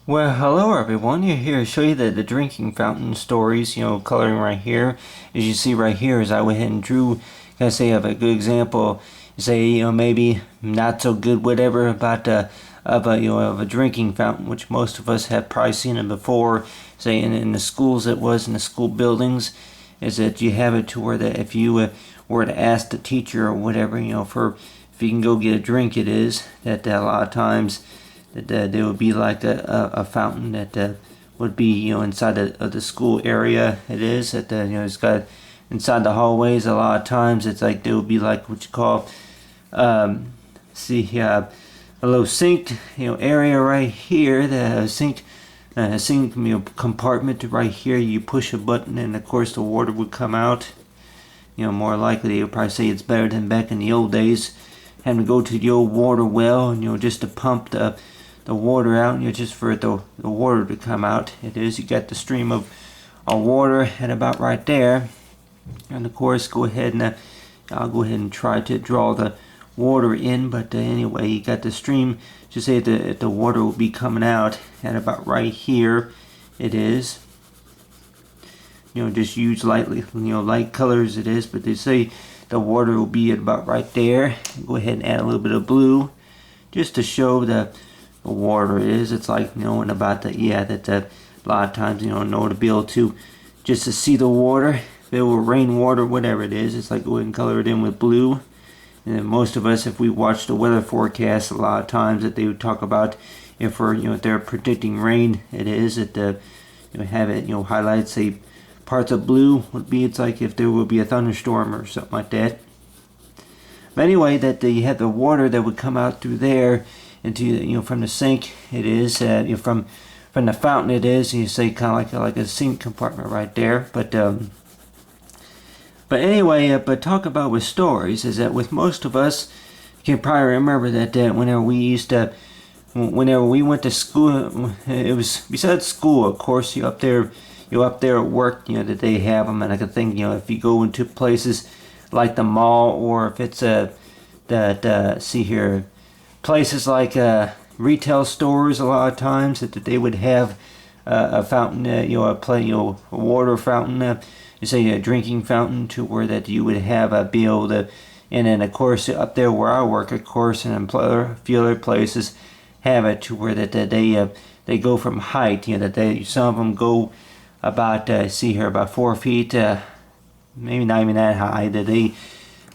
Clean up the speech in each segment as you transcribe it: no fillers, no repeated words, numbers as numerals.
Well, hello everyone. You're here to show you the drinking fountain stories, coloring right here. As you see right here, as I went ahead and drew, can I say of a good example, say, maybe not so good, whatever, about of a drinking fountain, which most of us have probably seen it before, say in the schools it was, in the school buildings, is that you have it to where that if you were to ask the teacher or whatever, for if you can go get a drink, it is, that a lot of times that there would be like a fountain that would be inside of the school area. It is that it's got inside the hallways. A lot of times it's like there would be like what you call see here a little sink area right here. The sink compartment right here. You push a button and of course the water would come out. More likely they would probably say it's better than back in the old days, having to go to the old water well and just to pump the water out, just for the water to come out. It is, you got the stream of water and about right there. And of course, go ahead and I'll go ahead and try to draw the water in, but anyway, you got the stream, just say that the water will be coming out and about right here. It is, just use lightly, light colors it is, but they say the water will be at about right there. Go ahead and add a little bit of blue just to show the water is. It's like knowing about that a lot of times know to be able to just to see the water, if it will rainwater, whatever it is. It's like go ahead and color it in with blue. And then most of us, if we watch the weather forecast, a lot of times that they would talk about if we're if they're predicting rain, it is that have it highlight, say parts of blue would be, it's like if there will be a thunderstorm or something like that. But anyway, that you have the water that would come out through there into from the sink. It is from the fountain. It is, you say, kind of like a sink compartment right there. But anyway, but talk about with stories is that with most of us, you can probably remember that whenever we went to school, it was besides school, of course, you up there at work, that they have them. And I can think, if you go into places like the mall, or if it's see here, places like retail stores, a lot of times that they would have a fountain, a water fountain, you say a drinking fountain, to where that you would have be able to. And then of course up there where I work, of course, and a few other places have it to where that they go from height. That some of them go about see here about 4 feet, maybe not even that high. That they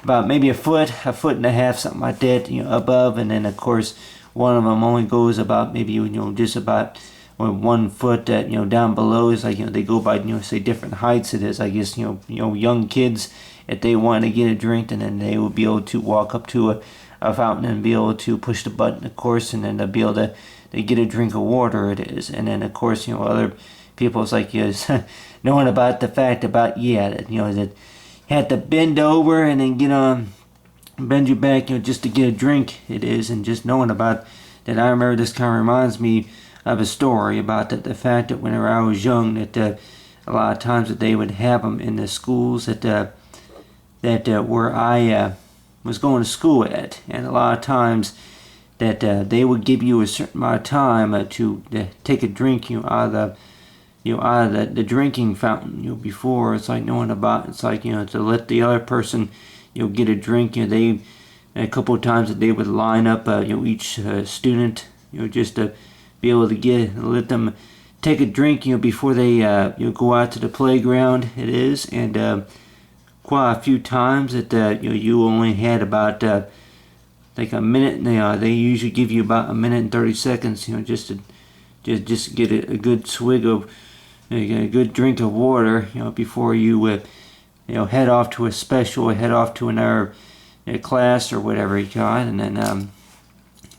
about maybe a foot and a half, something like that, above. And then of course one of them only goes about maybe just about 1 foot down below. Is like they go by say different heights. It is, I guess, young kids, if they want to get a drink, and then they will be able to walk up to a fountain and be able to push the button, of course, and then they'll be able to get a drink of water. It is. And then of course other people, it's like knowing about the fact about that that had to bend over and then bend your back, just to get a drink. It is, and just knowing about that. I remember this kind of reminds me of a story about the fact that whenever I was young, that a lot of times that they would have them in the schools that where I was going to school at, and a lot of times that they would give you a certain amount of time to take a drink out of the drinking fountain. Before, it's like knowing about, it's like to let the other person get a drink. They a couple of times that they would line up each student just to be able to let them take a drink before they go out to the playground. It is. And quite a few times that you only had about like a minute. They usually give you about a minute and 30 seconds just to get a good swig of a good drink of water before you head off to a special, head off to another class or whatever you got. And then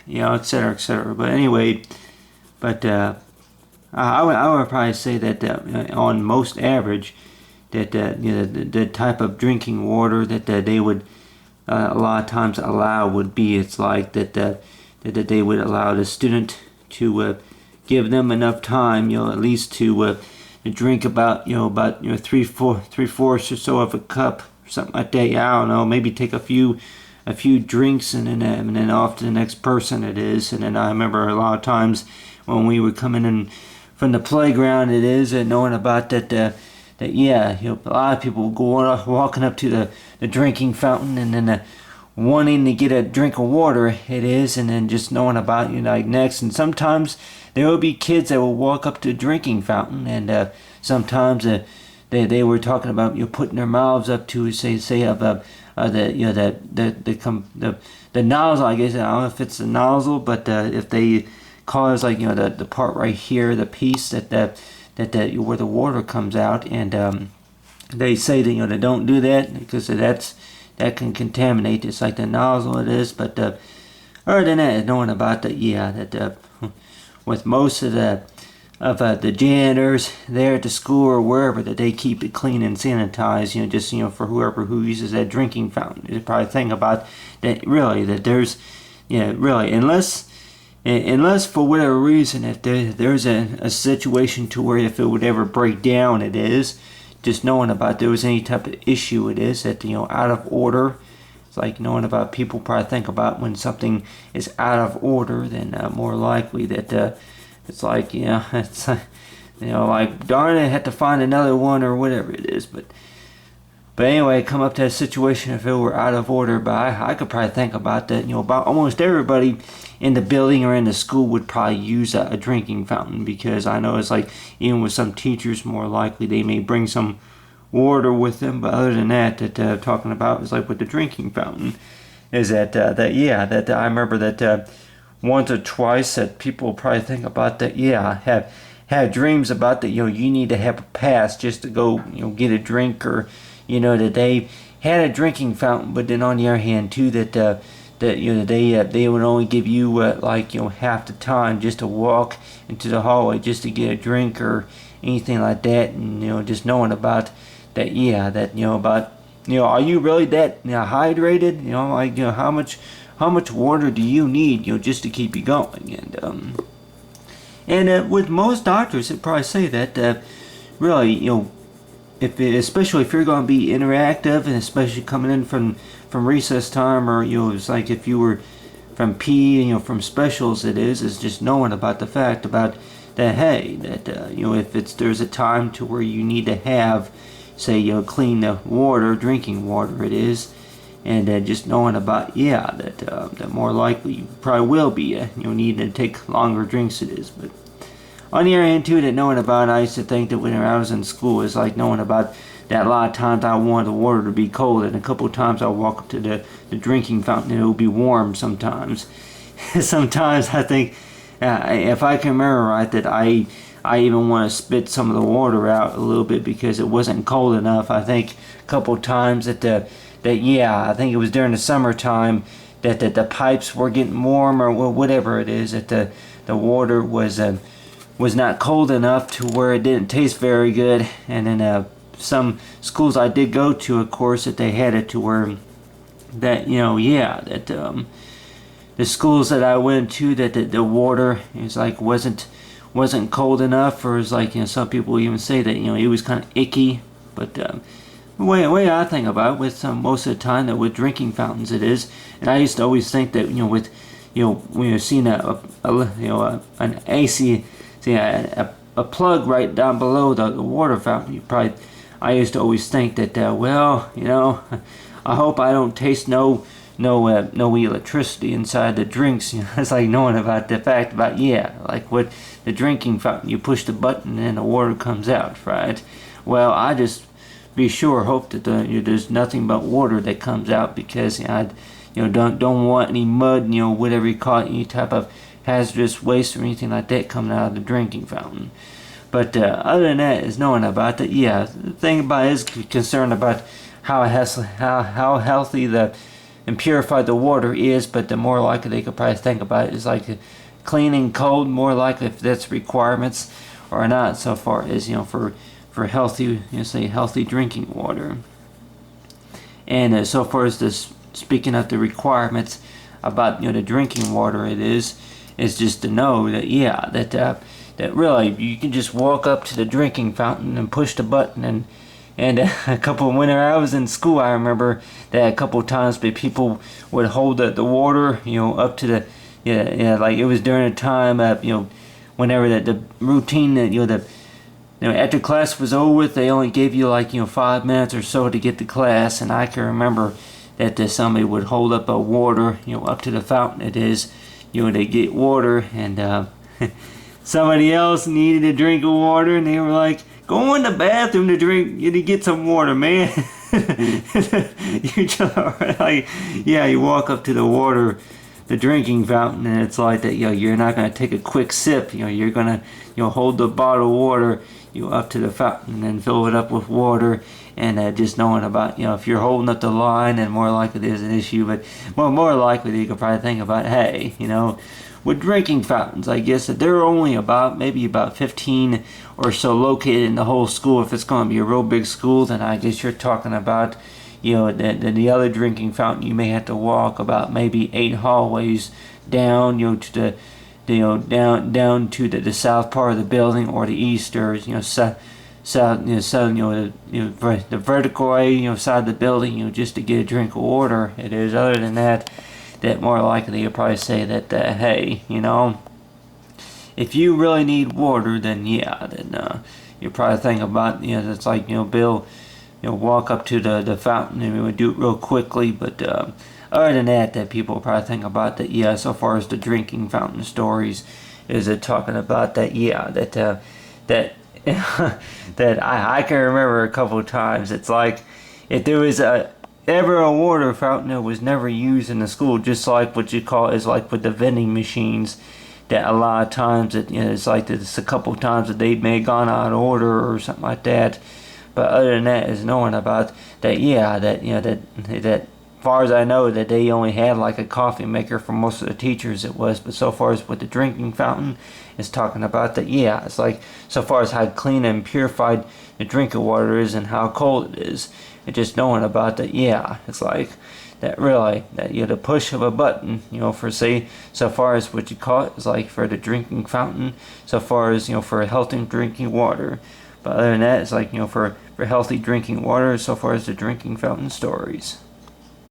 etc., etc. But anyway, I would probably say that on most average, that the type of drinking water that they would a lot of times allow would be, it's like that they would allow the student to give them enough time, at least to drink about three-fourths or so of a cup or something like that. I don't know, maybe take a few drinks and then off to the next person. It is. And then I remember a lot of times when we were coming in from the playground. It is, and knowing about that. That yeah, a lot of people walking up to the drinking fountain, and then wanting to get a drink of water. It is, and then just knowing about like next. And sometimes there will be kids that will walk up to the drinking fountain, and sometimes they were talking about putting their mouths up to say of the nozzle. I guess I don't know if it's the nozzle, but if they call it like the part right here, the piece that where the water comes out, and they say that they don't do that because that can contaminate. It's like the nozzle it is, but other than that, knowing about that with most of the janitors there at the school or wherever, that they keep it clean and sanitized, just for whoever who uses that drinking fountain. You probably think about that, really, that there's really, unless for whatever reason, if there's a situation to where if it would ever break down, it is just knowing about there was any type of issue, it is that out of order. It's like knowing about people probably think about when something is out of order, then more likely that it's like it's like darn it, I had to find another one or whatever it is, but anyway, come up to a situation if it were out of order. But I could probably think about that. About almost everybody in the building or in the school would probably use a drinking fountain, because I know it's like even with some teachers, more likely they may bring some water with them. But other than that, talking about is like with the drinking fountain, is that I remember that once or twice that people probably think about that. Have dreams about that. You need to have a pass just to go get a drink, or that they had a drinking fountain, but then on the other hand too that they would only give you half the time just to walk into the hallway just to get a drink or anything like that. And just knowing about that, about are you really that hydrated? How much water do you need just to keep you going? And with most doctors, they probably say that really especially if you're going to be interactive, and especially coming in from recess time, or it's like if you were from P, from specials, it is just knowing about the fact about that, hey, that if there's a time to where you need to have, say, clean the water, drinking water, it is, and just knowing about that more likely you probably will be needing to take longer drinks, it is. But on the other hand too, that knowing about, I used to think that when I was in school, it's like knowing about that a lot of times I wanted the water to be cold, and a couple of times I'll walk up to the drinking fountain and it'll be warm sometimes. Sometimes I think, if I can remember right, that I even want to spit some of the water out a little bit because it wasn't cold enough. I think a couple of times I think it was during the summertime that the pipes were getting warm, or whatever it is, that the water was not cold enough to where it didn't taste very good. And then some schools I did go to, of course, that they had it to where that the schools that I went to, that the water is like wasn't cold enough, or is like some people even say that it was kind of icky. But the way I think about it, with most of the time that with drinking fountains it is, and I used to always think that with when you're seeing an AC, a plug right down below the water fountain, I used to always think that I hope I don't taste no electricity inside the drinks. It's like knowing about the fact about like with the drinking fountain, you push the button and the water comes out, right? Well, I just be sure hope that there's nothing but water that comes out, because I don't want any mud, whatever you call it, any type of hazardous waste or anything like that coming out of the drinking fountain. But other than that, is knowing about that. The thing about it is concerned about how healthy and purified the water is, but the more likely they could probably think about it is like clean and cold, more likely if that's requirements or not, so far as for healthy, say healthy drinking water. And so far as this, speaking of the requirements about the drinking water, it is just to know that that really you can just walk up to the drinking fountain and push the button, and a couple when I was in school, I remember that a couple of times people would hold the water up to the like it was during a time whenever that the routine that after class was over with, they only gave you like 5 minutes or so to get to class, and I can remember that somebody would hold up a water up to the fountain. It is to get water, and somebody else needed a drink of water, and they were like, "Go in the bathroom to get some water, man." You just, like, yeah, you walk up to the drinking fountain, and it's like that. You're not gonna take a quick sip. You're gonna hold the bottle of water up to the fountain and fill it up with water. And just knowing about if you're holding up the line, then more likely there's an issue. But more likely you could probably think about, hey, with drinking fountains, I guess that there are only maybe about 15 or so located in the whole school. If it's going to be a real big school, then I guess you're talking about the other drinking fountain. You may have to walk about maybe 8 hallways down to the down to the south part of the building, or the east, or south, the vertical way side of the building, just to get a drink of water. It is. Other than that, more likely you'll probably say that hey, if you really need water, then you probably think about it's like Bill, walk up to the fountain, and we would do it real quickly. But other than that people probably think about that. So far as the drinking fountain stories, is it talking about that? That that I can remember a couple of times. It's like if there was ever a water fountain that was never used in the school, just like what you call is like with the vending machines, that a lot of times it's like it's a couple of times that they may have gone out of order or something like that. But other than that, is knowing about that. That far as I know, that they only had like a coffee maker for most of the teachers. It was. But so far as with the drinking fountain, it's talking about that. It's like so far as how clean and purified the drinking water is and how cold it is. And just knowing about that. It's like that really that the push of a button. For say so far as what you call it is like for the drinking fountain. So far as for healthy drinking water. But other than that, it's like for healthy drinking water. So far as the drinking fountain stories.